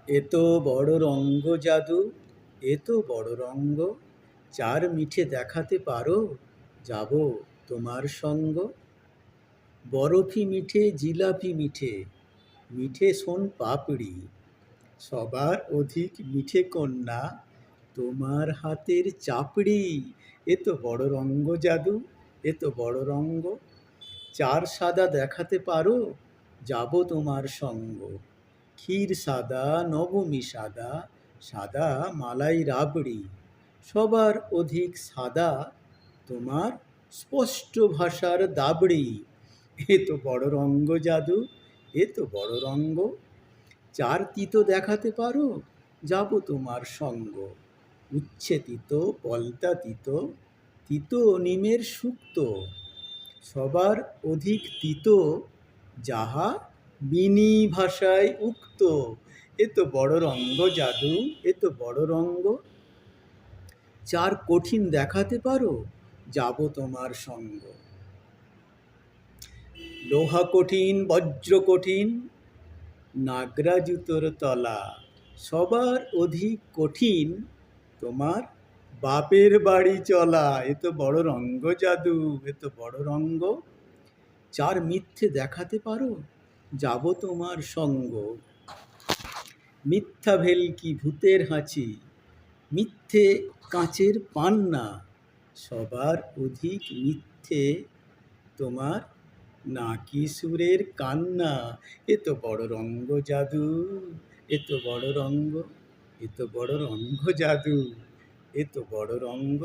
এ তো বড় রঙ্গ জাদু, এ তো বড় রঙ্গ, চার মিঠে দেখাতে পারো, যাব তোমার সঙ্গ। বরফি মিঠে জিলাপি মিঠে, মিঠে সোন পাপড়ি, সবার অধিক মিঠে কন্যা তোমার হাতের চাপড়ি। এ তো বড় রঙ্গ জাদু, এ তো বড় রঙ্গ, চার সাদা দেখাতে পারো, যাব তোমার সঙ্গ। ক্ষীর সাদা নবমী সাদা, সাদা মালাই রাবড়ি, সবার অধিক সাদা তোমার স্পষ্ট ভাষার দাবড়ি। এ তো বড় রঙ্গ জাদু, এ তো বড় রঙ্গ, চার তিতো দেখাতে পারো, যাব তোমার সঙ্গ। উচ্ছে তিতো পলতা তিতো, তিতো নিমের শুক্তো, সবার অধিক তিতো যাহা মিনি ভাষায় উক্ত। এ তো বড় রঙ্গ জাদু, এ তো বড় রঙ্গ, চার কঠিন দেখাতে পারো, যাব তোমার সঙ্গ। লোহা কঠিন বজ্র কঠিন নাগরা জুতোর তলা, সবার অধিক কঠিন তোমার বাপের বাড়ি চলা। এ তো বড় রঙ্গ জাদু, এ তো বড় রঙ্গ, চার মিথ্যে দেখাতে পারো, যাব তোমার সঙ্গ। মিথ্যা ভেলকি ভূতের হাঁচি, মিথ্যে কাঁচের পান্না, সবার অধিক মিথ্যে তোমার নাকি সুরের কান্না। এ তো বড় রঙ্গ জাদু, এ তো বড় রঙ্গ, এ তো বড় রঙ্গ জাদু, এ তো বড় রঙ্গ।